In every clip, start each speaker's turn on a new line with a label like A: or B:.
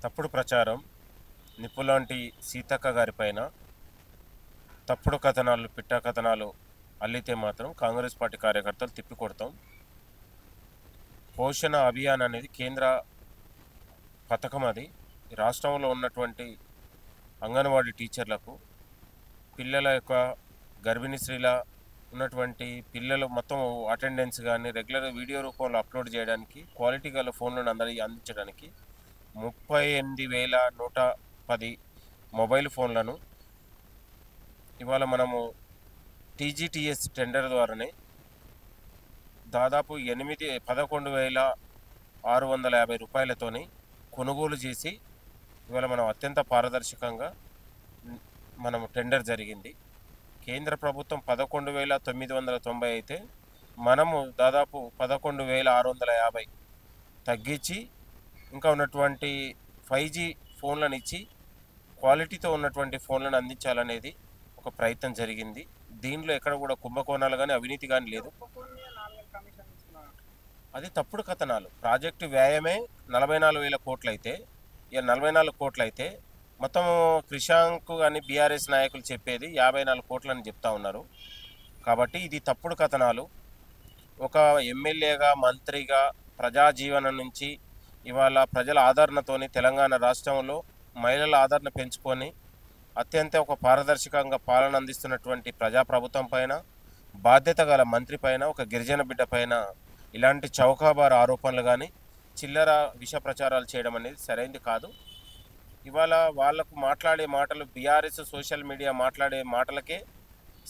A: తప్పుడు ప్రచారం నిప్పులాంటి సీతక్క గారి పైన తప్పుడు కథనాలు పిట్ట కథనాలు అల్లితే మాత్రం కాంగ్రెస్ పార్టీ కార్యకర్తలు తిప్పికొడతాం. పోషణ అభియాన్ అనేది కేంద్ర పథకం. అది రాష్ట్రంలో ఉన్నటువంటి అంగన్వాడీ టీచర్లకు పిల్లల యొక్క గర్భిణీ స్త్రీల ఉన్నటువంటి పిల్లలు మొత్తం అటెండెన్స్ కానీ రెగ్యులర్ వీడియో రూపంలో అప్లోడ్ చేయడానికి క్వాలిటీ గల ఫోన్లను అందరికీ అందించడానికి 38,110 మొబైల్ ఫోన్లను ఇవాళ మనము టీజీటీఎస్ టెండర్ ద్వారానే దాదాపు 11,650 రూపాయలతోని కొనుగోలు చేసి ఇవాళ మనం అత్యంత పారదర్శకంగా మనం టెండర్ జరిగింది. కేంద్ర ప్రభుత్వం 11,990 అయితే మనము దాదాపు 11,650 తగ్గించి ఇంకా ఉన్నటువంటి 5G ఫోన్లను ఇచ్చి క్వాలిటీతో ఉన్నటువంటి ఫోన్లను అందించాలనేది ఒక ప్రయత్నం జరిగింది. దీనిలో ఎక్కడ కూడా కుంభకోణాలు కానీ అవినీతి కానీ లేదు. అది తప్పుడు కథనాలు. ప్రాజెక్టు వ్యయమే 44,000 కోట్లు అయితే ఇక 44 కోట్లు అయితే మొత్తం క్రిషాంక్ కానీ బీఆర్ఎస్ నాయకులు చెప్పేది 54 కోట్లని చెప్తా ఉన్నారు. కాబట్టి ఇది తప్పుడు కథనాలు. ఒక ఎమ్మెల్యేగా మంత్రిగా ప్రజాజీవనం నుంచి ఇవాళ ప్రజల ఆదరణతోని తెలంగాణ రాష్ట్రంలో మహిళల ఆదరణ పెంచుకొని అత్యంత ఒక పారదర్శకంగా పాలన అందిస్తున్నటువంటి ప్రజాప్రభుత్వం పైన, బాధ్యత గల మంత్రి పైన, ఒక గిరిజన బిడ్డ పైన ఇలాంటి చౌకాబార్ ఆరోపణలు కానీ చిల్లర విష ప్రచారాలు చేయడం అనేది సరైనది కాదు. ఇవాళ వాళ్లకు మాట్లాడే మాటలు బీఆర్ఎస్ సోషల్ మీడియా మాట్లాడే మాటలకే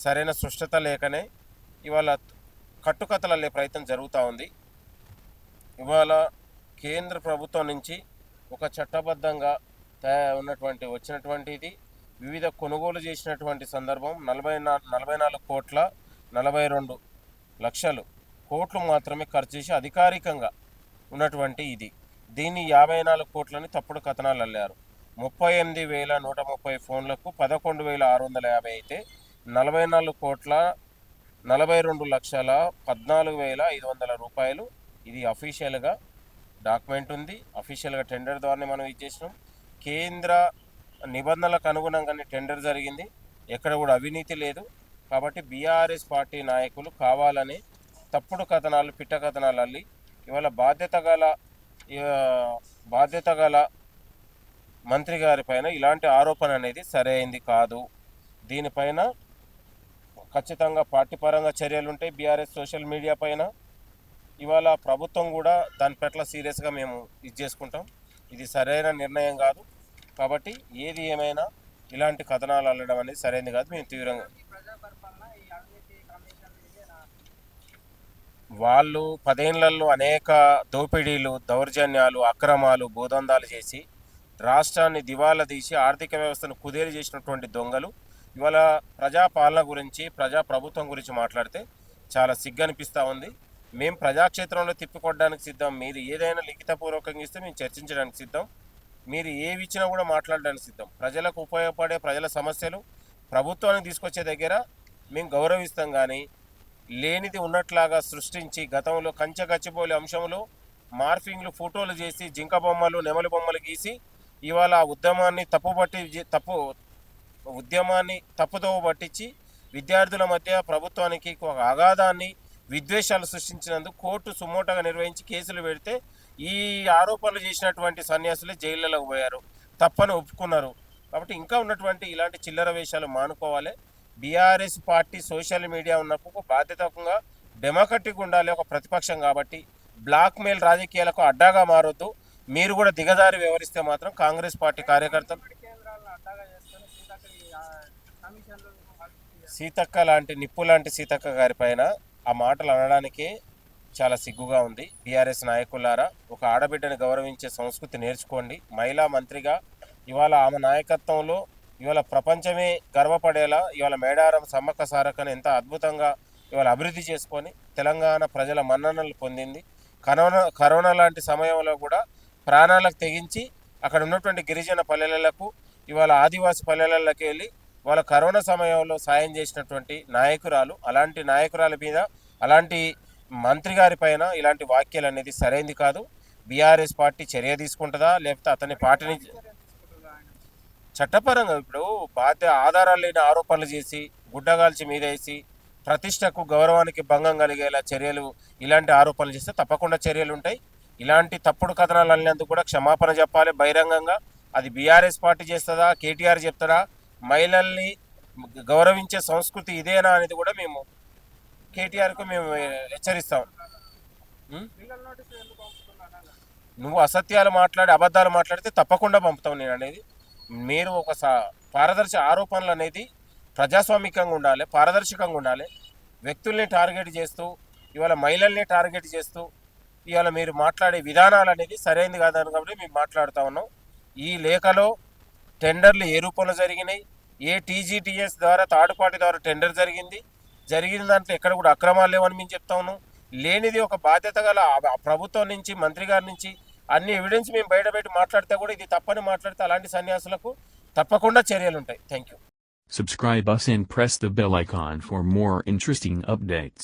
A: సరైన స్పష్టత లేకనే ఇవాళ కట్టుకథలు అల్లే ప్రయత్నం జరుగుతూ ఉంది. ఇవాళ కేంద్ర ప్రభుత్వం నుంచి ఒక చట్టబద్ధంగా వచ్చినటువంటిది వివిధ కొనుగోలు చేసినటువంటి సందర్భం 44,42 కోట్లు మాత్రమే ఖర్చు చేసి అధికారికంగా ఉన్నటువంటి ఇది. దీన్ని 54 కోట్లని తప్పుడు కథనాలు అల్లారు. 38,130 ఫోన్లకు 11,650 అయితే 44,42,14,500 రూపాయలు. ఇది అఫీషియల్గా డాక్యుమెంట్ ఉంది. అఫీషియల్గా టెండర్ ద్వారానే మనం ఇచ్చేసినాం. కేంద్ర నిబంధనలకు అనుగుణంగానే టెండర్ జరిగింది. ఎక్కడ కూడా అవినీతి లేదు. కాబట్టి బీఆర్ఎస్ పార్టీ నాయకులు కావాలని తప్పుడు కథనాలు పిట్ట కథనాలు అల్లి ఇవాళ బాధ్యత గల మంత్రి గారి పైన ఇలాంటి ఆరోపణ అనేది సరైంది కాదు. దీనిపైన ఖచ్చితంగా పార్టీ పరంగా చర్యలు ఉంటాయి. బీఆర్ఎస్ సోషల్ మీడియా పైన ఇవాళ ప్రభుత్వం కూడా దాని పట్ల సీరియస్గా మేము చేసుకుంటాం. ఇది సరైన నిర్ణయం కాదు. కాబట్టి ఏది ఏమైనా ఇలాంటి కథనాలు అల్లడం అనేది సరైనది కాదు. మేము తీవ్రంగా వాళ్ళు 10 ఏళ్లలో అనేక దోపిడీలు, దౌర్జన్యాలు, అక్రమాలు, భూదందాలు చేసి రాష్ట్రాన్ని దివాలా తీసి ఆర్థిక వ్యవస్థను కుదేలు చేసినటువంటి దొంగలు ఇవాళ ప్రజాపాలన గురించి, ప్రజా ప్రభుత్వం గురించి మాట్లాడితే చాలా సిగ్గనిపిస్తూ ఉంది. మేము ప్రజాక్షేత్రంలో తిప్పికొట్టడానికి సిద్ధం. మీరు ఏదైనా లిఖితపూర్వకంగా ఇస్తే మేము చర్చించడానికి సిద్ధం. మీరు ఏవి ఇచ్చినా కూడా మాట్లాడడానికి సిద్ధం. ప్రజలకు ఉపయోగపడే ప్రజల సమస్యలు ప్రభుత్వానికి తీసుకొచ్చే దగ్గర మేము గౌరవిస్తాం. కానీ లేనిది ఉన్నట్లాగా సృష్టించి గతంలో కంచె గచ్చిపోలే అంశంలో మార్ఫింగ్లు ఫోటోలు చేసి జింక బొమ్మలు నెమలి బొమ్మలు గీసి ఇవాళ ఆ ఉద్యమాన్ని తప్పుదోవ పట్టించి విద్యార్థుల మధ్య ప్రభుత్వానికి ఒక అగాధాన్ని విద్వేషాలు సృష్టించినందుకు కోర్టు సుమోటగా నిర్వహించి కేసులు పెడితే ఈ ఆరోపణలు చేసినటువంటి సన్యాసులే జైళ్ళలోకి పోయారు, తప్పని ఒప్పుకున్నారు. కాబట్టి ఇంకా ఉన్నటువంటి ఇలాంటి చిల్లర వేషాలు మానుకోవాలి. బీఆర్ఎస్ పార్టీ సోషల్ మీడియా ఉన్నప్పుడు బాధ్యతగా డెమోక్రటిక్ ఉండాలి ఒక ప్రతిపక్షం. కాబట్టి బ్లాక్మెయిల్ రాజకీయాలకు అడ్డాగా మారొద్దు. మీరు కూడా దిగజారి వ్యవహరిస్తే మాత్రం కాంగ్రెస్ పార్టీ కార్యకర్తలు సీతక్క లాంటి నిప్పు లాంటి సీతక్క గారి పైన ఆ మాటలు అనడానికే చాలా సిగ్గుగా ఉంది. బీఆర్ఎస్ నాయకులారా, ఒక ఆడబిడ్డని గౌరవించే సంస్కృతి నేర్చుకోండి. మహిళా మంత్రిగా ఇవాళ ఆమె నాయకత్వంలో ఇవాళ ప్రపంచమే గర్వపడేలా ఇవాళ మేడారం సమ్మక్క సారక్కను ఎంత అద్భుతంగా ఇవాళ అభివృద్ధి చేసుకొని తెలంగాణ ప్రజల మన్ననలు పొందింది. కరోనా లాంటి సమయంలో కూడా ప్రాణాలకు తెగించి అక్కడ ఉన్నటువంటి గిరిజన పల్లెలకు ఇవాళ ఆదివాసి పల్లెలకి వెళ్ళి వాళ్ళ కరోనా సమయంలో సాయం చేసినటువంటి నాయకురాలు. అలాంటి నాయకురాల మీద అలాంటి మంత్రి గారి పైన ఇలాంటి వ్యాఖ్యలు అనేది సరైనది కాదు. బీఆర్ఎస్ పార్టీ చర్య తీసుకుంటుందా, లేకపోతే అతని పార్టీని చట్టపరంగా ఇప్పుడు ఆధారాలు లేని ఆరోపణలు చేసి గుడ్డగాల్చి మీద వేసి ప్రతిష్టకు గౌరవానికి భంగం కలిగేలా చర్యలు, ఇలాంటి ఆరోపణలు చేస్తే తప్పకుండా చర్యలు ఉంటాయి. ఇలాంటి తప్పుడు కథనాలు అన్నందుకు కూడా క్షమాపణ చెప్పాలి బహిరంగంగా. అది బీఆర్ఎస్ పార్టీ చేస్తుందా, కేటీఆర్ చెప్తారా, మహిళల్ని గౌరవించే సంస్కృతి ఇదేనా అనేది కూడా మేము కేటీఆర్కు మేము హెచ్చరిస్తాం. ఉం? నువ్వు అసత్యాలు మాట్లాడి అబద్ధాలు మాట్లాడితే తప్పకుండా పంపుతావు నేను అనేది. మీరు ఒక పారదర్శక ఆరోపణలు అనేది ప్రజాస్వామికంగా ఉండాలి, పారదర్శకంగా ఉండాలి. వ్యక్తుల్ని టార్గెట్ చేస్తూ, ఇవాళ మహిళల్ని టార్గెట్ చేస్తూ ఇవాళ మీరు మాట్లాడే విధానాలు అనేది సరైనది కాదని కాబట్టి మేము మాట్లాడుతూ ఉన్నాం. ఈ లేఖలో టెండర్లు ఏ రూపంలో జరిగినాయి, ఏ టీజీటీఎస్ ద్వారా థర్డ్ పార్టీ ద్వారా టెండర్ జరిగిన దాంట్లో ఎక్కడ కూడా అక్రమాలు లేవని మేము చెప్తా ఉన్నాం. లేనిది ఒక బాధ్యత గల ప్రభుత్వం నుంచి, మంత్రి గారి నుంచి అన్ని ఎవిడెన్స్ మేము బయటపెట్టి మాట్లాడితే కూడా ఇది తప్పని మాట్లాడితే అలాంటి సన్యాసులకు తప్పకుండా చర్యలు ఉంటాయి. Thank you.
B: Subscribe us and press the bell icon for more interesting updates.